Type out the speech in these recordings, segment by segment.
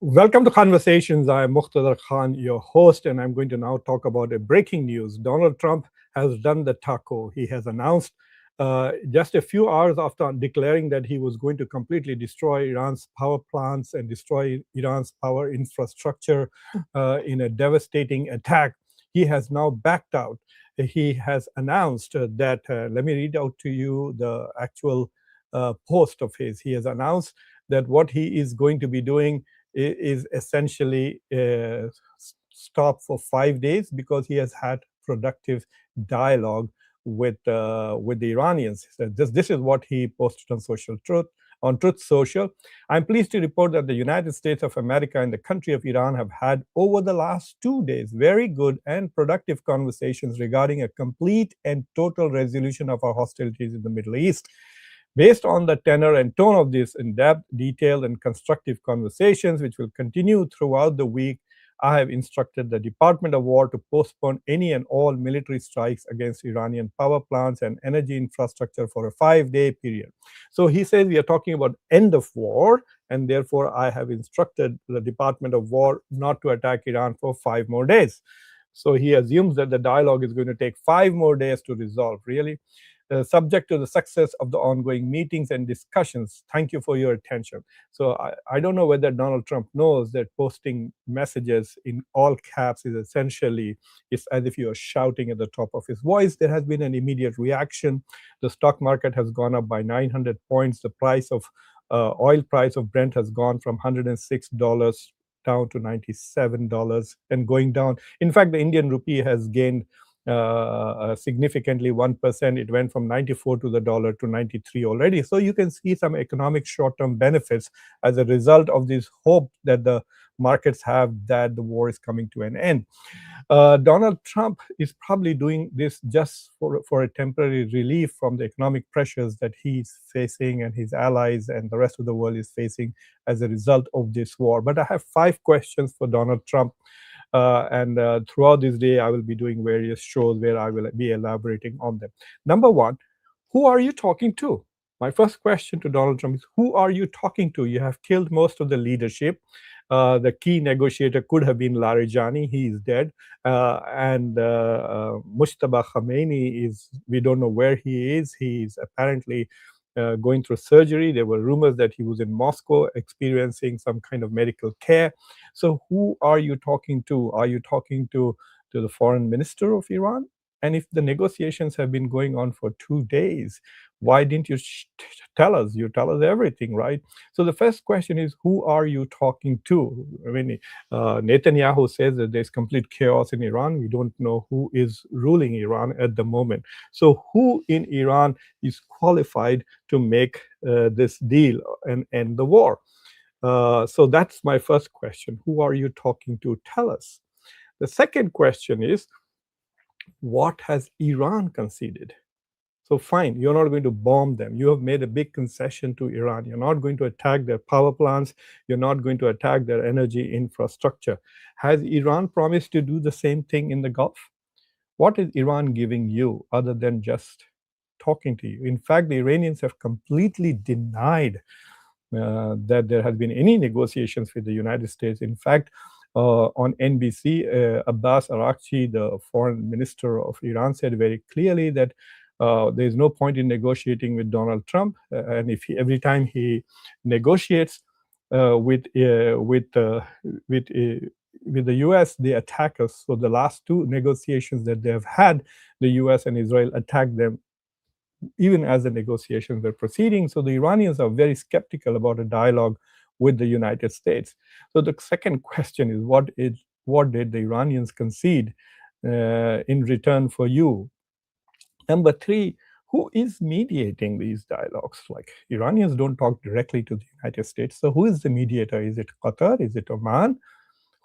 Welcome to Conversations. I'm Muqtadar Khan, your host, and I'm going to now talk about a breaking news. Donald Trump has done the taco. He has announced just a few hours after declaring that he was going to completely destroy Iran's power plants and destroy Iran's power infrastructure in a devastating attack. He has now backed out. He has announced that, let me read out to you the actual post of his. He has announced that what he is going to be doing is essentially stopped for 5 days because he has had productive dialogue with the Iranians. So this is what he posted on social truth. On Truth Social, I'm pleased to report that the United States of America and the country of Iran have had over the last 2 days very good and productive conversations regarding a complete and total resolution of our hostilities in the Middle East. Based on the tenor and tone of these in-depth, detailed, and constructive conversations, which will continue throughout the week, I have instructed the Department of War to postpone any and all military strikes against Iranian power plants and energy infrastructure for a 5-day period. So he says we are talking about end of war, and therefore I have instructed the Department of War not to attack Iran for 5 more days. So he assumes that the dialogue is going to take 5 more days to resolve. Really? Subject to the success of the ongoing meetings and discussions. Thank you for your attention. So I don't know whether Donald Trump knows that posting messages in all caps is essentially, it's as if you are shouting at the top of his voice. There has been an immediate reaction. The stock market has gone up by 900 points. The price of oil price of Brent has gone from $106 down to $97 and going down. In fact, the Indian rupee has gained significantly 1%. It went from 94 to the dollar to 93 already. So you can see some economic short-term benefits as a result of this hope that the markets have that the war is coming to an end. Donald Trump is probably doing this just for a temporary relief from the economic pressures that he's facing and his allies and the rest of the world is facing as a result of this war. But I have 5 questions for Donald Trump. And throughout this day, I will be doing various shows where I will be elaborating on them. Number one, who are you talking to? My first question to Donald Trump is, who are you talking to? You have killed most of the leadership. The key negotiator could have been Larijani. He is dead. And Mujtaba Khamenei we don't know where he is. He is apparently going through surgery. There were rumors that he was in Moscow experiencing some kind of medical care. So who are you talking to? Are you talking to the foreign minister of Iran? And if the negotiations have been going on for 2 days, why didn't you tell us? You tell us everything, right? So the first question is, who are you talking to? I mean, Netanyahu says that there's complete chaos in Iran. We don't know who is ruling Iran at the moment. So who in Iran is qualified to make this deal and end the war? So that's my first question. Who are you talking to? Tell us. The second question is, what has Iran conceded? So fine, you're not going to bomb them. You have made a big concession to Iran. You're not going to attack their power plants. You're not going to attack their energy infrastructure. Has Iran promised to do the same thing in the Gulf? What is Iran giving you other than just talking to you? In fact, the Iranians have completely denied that there has been any negotiations with the United States. In fact, on NBC, Abbas Araghchi, the foreign minister of Iran, said very clearly that there is no point in negotiating with Donald Trump, and if every time he negotiates with the U.S., they attack us. So the last 2 negotiations that they have had, the U.S. and Israel attacked them even as the negotiations were proceeding. So the Iranians are very skeptical about a dialogue with the United States. So the second question is, what did the Iranians concede in return for you? Number 3, who is mediating these dialogues? Like, Iranians don't talk directly to the United States. So who is the mediator? Is it Qatar? Is it Oman?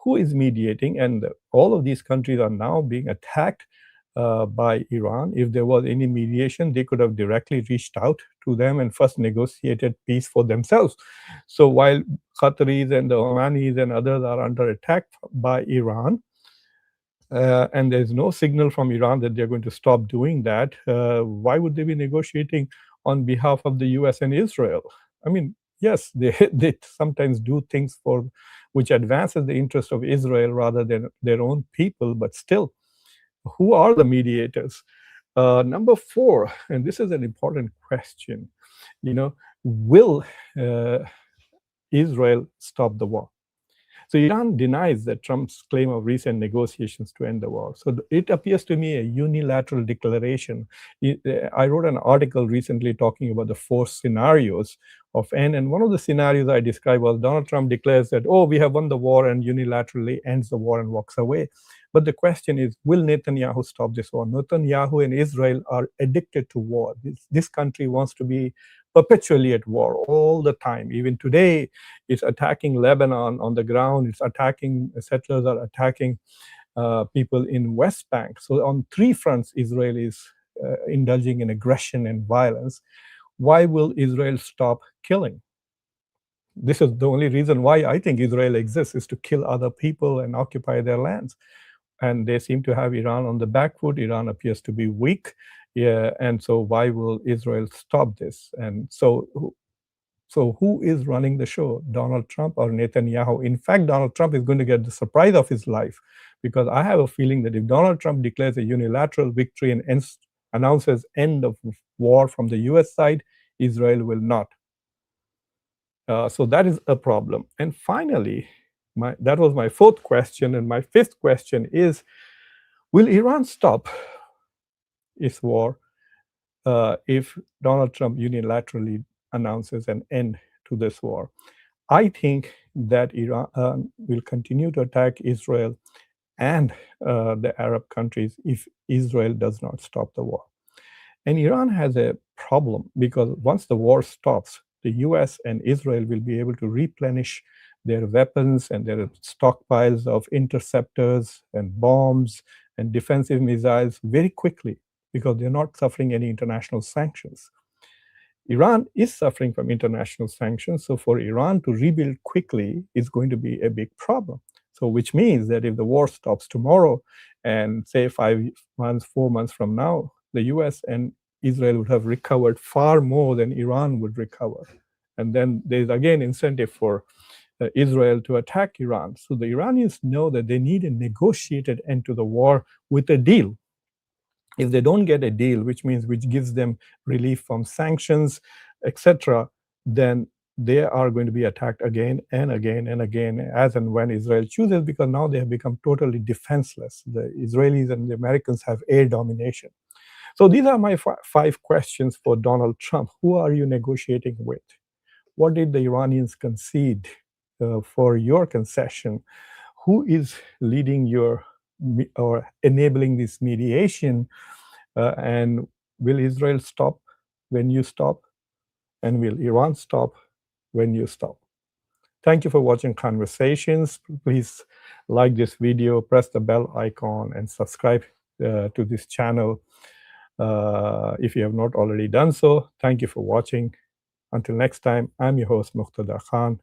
Who is mediating? And all of these countries are now being attacked by Iran. If there was any mediation, they could have directly reached out to them and first negotiated peace for themselves. So while Qataris and the Omanis and others are under attack by Iran, and there's no signal from Iran that they're going to stop doing that, why would they be negotiating on behalf of the US and Israel? I mean, yes, they sometimes do things for which advances the interest of Israel rather than their own people. But still, who are the mediators? Number four, and this is an important question, will Israel stop the war? So Iran denies that Trump's claim of recent negotiations to end the war. So it appears to me a unilateral declaration. I wrote an article recently talking about the four scenarios of end, and one of the scenarios I described was Donald Trump declares that, oh, we have won the war, and unilaterally ends the war and walks away. But the question is, will Netanyahu stop this war? Netanyahu and Israel are addicted to war. This country wants to be perpetually at war all the time. Even today, it's attacking Lebanon on the ground. It's attacking, settlers are attacking people in West Bank. So on three fronts, Israel is indulging in aggression and violence. Why will Israel stop killing? This is the only reason why I think Israel exists, is to kill other people and occupy their lands. And they seem to have Iran on the back foot. Iran appears to be weak. Yeah, and so why will Israel stop this? And so who is running the show, Donald Trump or Netanyahu? In fact, Donald Trump is going to get the surprise of his life, because I have a feeling that if Donald Trump declares a unilateral victory and announces end of war from the US side, Israel will not. So that is a problem. And finally, that was my fourth question. And my fifth question is, will Iran stop its war if Donald Trump unilaterally announces an end to this war? I think that Iran will continue to attack Israel and the Arab countries if Israel does not stop the war. And Iran has a problem, because once the war stops, the US and Israel will be able to replenish their weapons and their stockpiles of interceptors and bombs and defensive missiles very quickly, because they're not suffering any international sanctions. Iran is suffering from international sanctions, so for Iran to rebuild quickly is going to be a big problem. So which means that if the war stops tomorrow, and say 5 months, 4 months from now, the US and Israel would have recovered far more than Iran would recover. And then there's again incentive for Israel to attack Iran. So the Iranians know that they need a negotiated end to the war with a deal. If they don't get a deal, which gives them relief from sanctions, etc., then they are going to be attacked again and again and again, as and when Israel chooses, because now they have become totally defenseless. The Israelis and the Americans have air domination. So these are my 5 questions for Donald Trump. Who are you negotiating with? What did the Iranians concede for your concession? Who is leading or enabling this mediation? And will Israel stop when you stop? And will Iran stop when you stop? Thank you for watching Conversations. Please like this video, press the bell icon, and subscribe to this channel if you have not already done so. Thank you for watching. Until next time, I'm your host, Muqtada Khan.